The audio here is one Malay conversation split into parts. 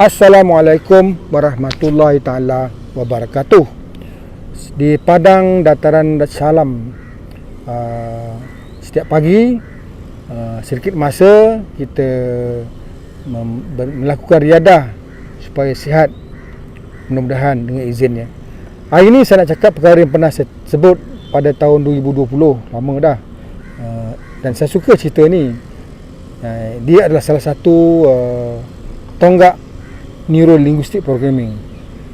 Assalamualaikum warahmatullahi taala wabarakatuh. Di padang dataran Salam, setiap pagi sedikit masa kita melakukan riadah supaya sihat, mudah-mudahan dengan izinnya. Hari ini saya nak cakap perkara yang pernah saya sebut pada tahun 2020, lama dah. Dan saya suka cerita ni. Dia adalah salah satu tonggak Neuro-Linguistic Programming.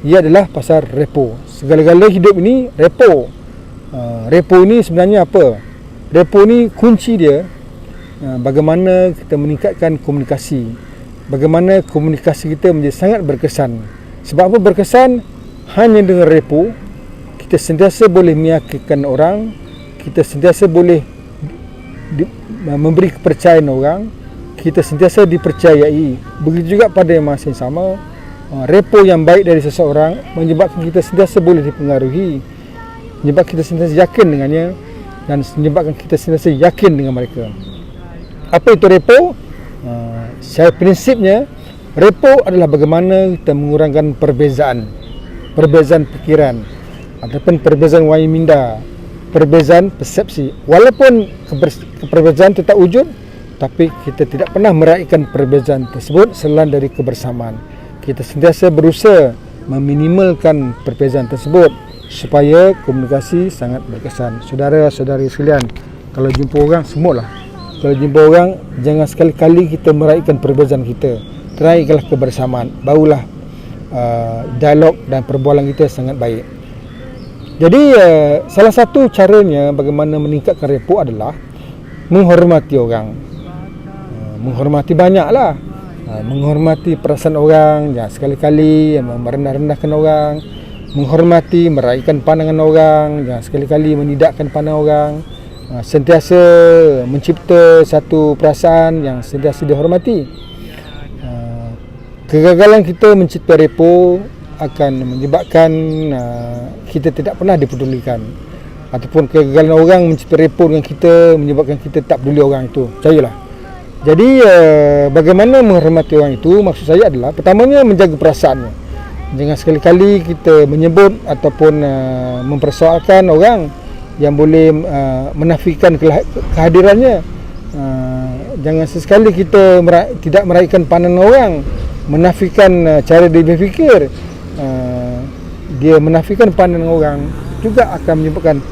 Ia adalah pasal repo. Segala-gala hidup ini repo. Repo ni sebenarnya apa? Repo ni kunci dia bagaimana kita meningkatkan komunikasi. Bagaimana komunikasi kita menjadi sangat berkesan. Sebab apa berkesan? Hanya dengan repo kita sentiasa boleh meyakinkan orang, kita sentiasa boleh memberi kepercayaan orang, kita sentiasa dipercayai. Begitu juga pada masa yang sama, repo yang baik dari seseorang menyebabkan kita sentiasa boleh dipengaruhi, menyebabkan kita sentiasa yakin dengannya, dan menyebabkan kita sentiasa yakin dengan mereka. Apa itu repo? Secara prinsipnya, repo adalah bagaimana kita mengurangkan perbezaan fikiran ataupun perbezaan wayang minda, perbezaan persepsi. Walaupun perbezaan itu tak wujud, tapi kita tidak pernah meraihkan perbezaan tersebut selain dari kebersamaan. Kita sentiasa berusaha meminimalkan perbezaan tersebut supaya komunikasi sangat berkesan. Saudara-saudari sekalian, kalau jumpa orang, semualah. Kalau jumpa orang, jangan sekali-kali kita meraihkan perbezaan kita. Teraihkanlah kebersamaan. Barulah dialog dan perbualan kita sangat baik. Jadi salah satu caranya bagaimana meningkatkan repo adalah menghormati orang. Menghormati banyaklah. Menghormati perasaan orang, jangan sekali-kali merendah-rendahkan orang. Menghormati, meraihkan pandangan orang, jangan sekali-kali menidakkan pandangan orang. Sentiasa mencipta satu perasaan yang sentiasa dihormati. Kegagalan kita mencipta repo akan menyebabkan kita tidak pernah dipedulikan, ataupun kegagalan orang mencipta repo dengan kita menyebabkan kita tak peduli orang itu. Percayalah. Jadi bagaimana menghormati orang itu, maksud saya adalah pertamanya menjaga perasaannya. Jangan sekali-kali kita menyebut ataupun mempersoalkan orang yang boleh menafikan kehadirannya. Jangan sesekali kita tidak meraihkan pandangan orang, menafikan cara dia berfikir. Dia menafikan pandangan orang juga akan menyebabkan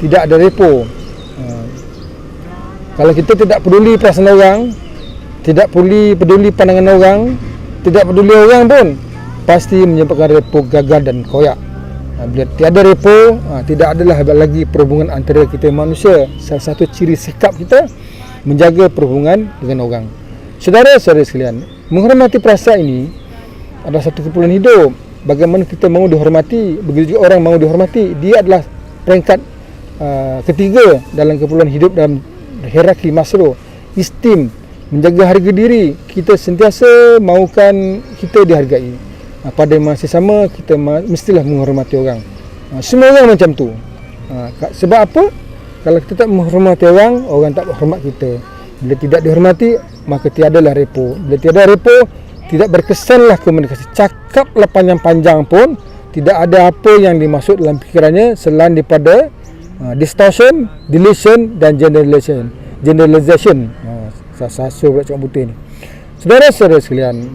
tidak ada repo. Kalau kita tidak peduli perasaan orang, tidak peduli pandangan orang, tidak peduli orang pun, pasti menyebabkan repo gagal dan koyak. Bila tiada repo, tidak adalah lagi perhubungan antara kita manusia. Salah satu ciri sikap kita menjaga perhubungan dengan orang. Saudara-saudara sekalian, menghormati perasaan ini adalah satu kumpulan hidup. Bagaimana kita mahu dihormati, begitu juga orang mahu dihormati. Dia adalah peringkat ketiga dalam kumpulan hidup dalam hierarki Maslow. Esteem, menjaga harga diri. Kita sentiasa mahukan kita dihargai. Pada masa sama, kita mestilah menghormati orang. Semua orang macam tu. Sebab apa? Kalau kita tak menghormati orang, orang tak hormat kita. Bila tidak dihormati, maka tiadalah repo. Bila tiada repo, tidak berkesanlah komunikasi. Cakaplah panjang-panjang pun, tidak ada apa yang dimaksud dalam fikirannya selain daripada distortion, deletion dan generalization. Saya pula cakap putih ni. Saudara-saudara sekalian,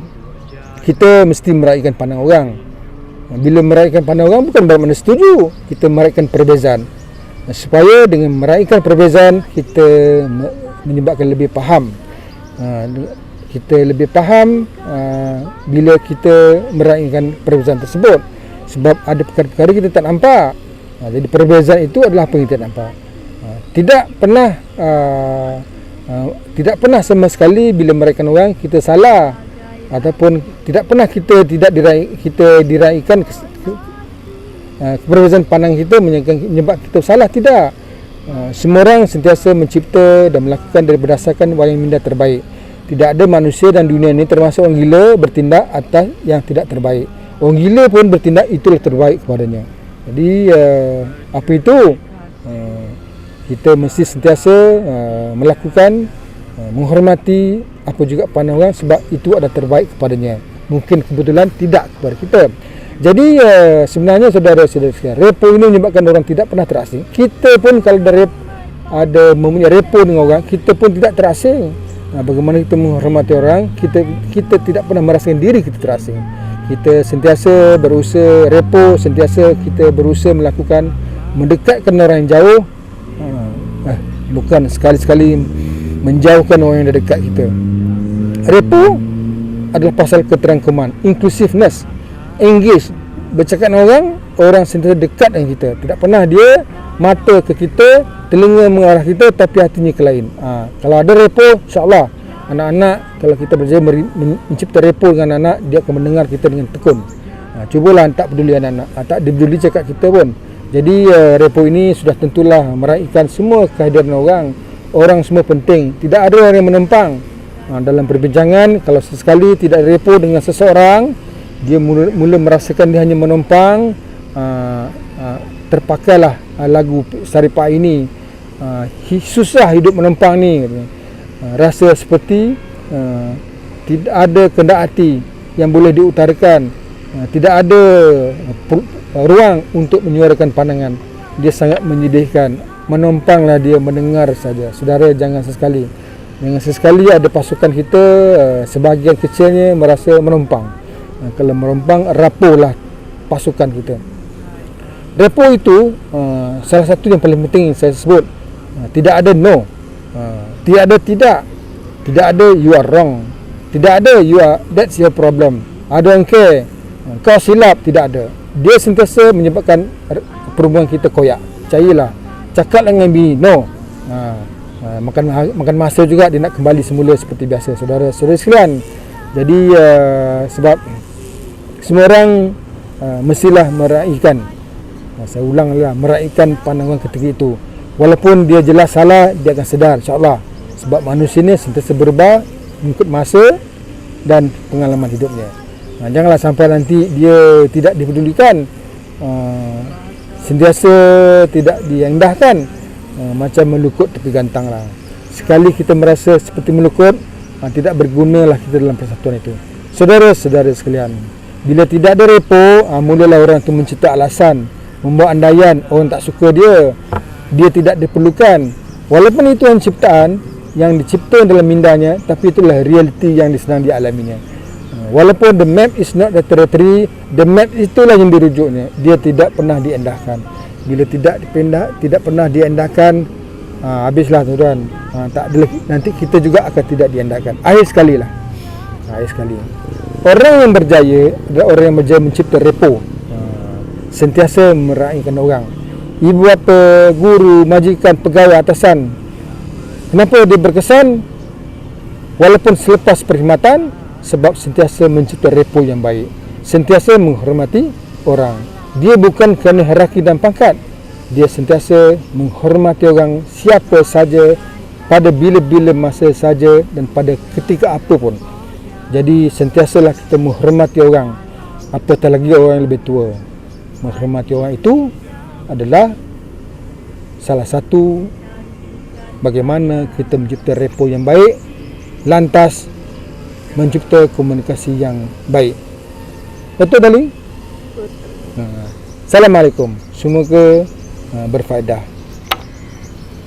kita mesti meraihkan pandangan orang. Bila meraihkan pandangan orang, bukan bermakna setuju. Kita meraihkan perbezaan. Supaya dengan meraihkan perbezaan, kita menyebabkan lebih faham. Kita lebih faham bila kita meraihkan perbezaan tersebut. Sebab ada perkara-perkara kita tak nampak. Jadi perbezaan itu adalah apa yang kita nampak. Tidak pernah sama sekali bila meraihkan orang kita salah, ataupun tidak pernah kita diraihkan perbezaan pandang kita menyebabkan kita salah. Tidak. Semua orang sentiasa mencipta dan melakukan berdasarkan wayang minda terbaik. Tidak ada manusia dan dunia ini termasuk orang gila bertindak atas yang tidak terbaik. Orang gila pun bertindak itulah terbaik kepadanya. Jadi apa itu? Kita mesti sentiasa melakukan menghormati apa juga pandang orang, sebab itu adalah terbaik kepadanya. mungkin kebetulan tidak kepada kita. Jadi sebenarnya saudara-saudara sekalian, repo ini menyebabkan orang tidak pernah terasing. Kita pun kalau ada mempunyai repo dengan orang, kita pun tidak terasing. Bagaimana kita menghormati orang, kita tidak pernah merasakan diri kita terasing. Kita sentiasa berusaha repo, sentiasa kita berusaha mendekatkan orang yang jauh, bukan sekali-sekali menjauhkan orang yang dekat kita. Repo adalah pasal keterangkuman, inclusiveness, engage, bercakap dengan orang sentiasa dekat dengan kita. Tidak pernah dia mata ke kita, telinga mengarah kita, tapi hatinya ke lain. Kalau ada repo, insyaAllah anak-anak, kalau kita berjaya mencipta repo dengan anak, dia akan mendengar kita dengan tekun. Cubalah tak peduli anak-anak, tak peduli cakap kita pun. Jadi repo ini sudah tentulah meraihkan semua kehadiran orang semua penting. Tidak ada orang yang menempang dalam perbincangan. Kalau sesekali tidak repo dengan seseorang, dia mula merasakan dia hanya menumpang. Terpakailah lagu Saripah ini, susah hidup menumpang ni. Rasa seperti tidak ada kehendak hati yang boleh diutarakan, tidak ada ruang untuk menyuarakan pandangan. Dia sangat menyedihkan. Menumpanglah dia, mendengar saja. Saudara, jangan sesekali ada pasukan kita, sebahagian kecilnya merasa menumpang. Kalau menumpang, rapuhlah pasukan kita. Repo itu salah satu yang paling penting saya sebut. Tidak ada no, tidak ada you are wrong, tidak ada that's your problem, I don't care, kau silap, tidak ada. Dia sentiasa menyebabkan perhubungan kita koyak. Percayalah, cakap dengan bini no, makan masa juga dia nak kembali semula seperti biasa. Saudara-saudara sekalian, jadi sebab semua orang mestilah meraihkan, saya ulanglah, meraihkan pandangan ketika itu. Walaupun dia jelas salah, dia akan sedar, insyaAllah. Sebab manusia ni sentiasa berubah mengikut masa dan pengalaman hidupnya. Janganlah sampai nanti dia tidak dipedulikan, sentiasa tidak diindahkan, macam melukut tepi gantang lah. Sekali kita merasa seperti melukut, tidak bergunalah kita dalam persatuan itu. Saudara-saudara sekalian, bila tidak ada repo, mulalah orang itu mencipta alasan, membuat andaian orang tak suka dia tidak diperlukan. Walaupun itu ciptaan yang dicipta dalam mindanya, tapi itulah realiti yang sedang dialaminya. Walaupun the map is not the territory, the map itulah yang dirujuknya. Dia tidak pernah diendahkan. Bila tidak pernah diendahkan, habislah tuan. Tak ada, nanti kita juga akan tidak diendahkan. Akhir sekali. Orang yang berjaya adalah orang yang berjaya mencipta repo, sentiasa meraihkan orang. Ibu bapa, guru, majikan, pegawai, atasan. Kenapa dia berkesan? Walaupun selepas perkhidmatan, sebab sentiasa mencipta repo yang baik, sentiasa menghormati orang. Dia bukan kerana hierarki dan pangkat, dia sentiasa menghormati orang siapa saja, pada bila-bila masa saja dan pada ketika apa pun. Jadi sentiasalah kita menghormati orang, apatah lagi orang yang lebih tua. Menghormati orang itu adalah salah satu bagaimana kita mencipta repo yang baik, lantas mencipta komunikasi yang baik. Betul, Dali? Assalamualaikum. Semoga berfaedah.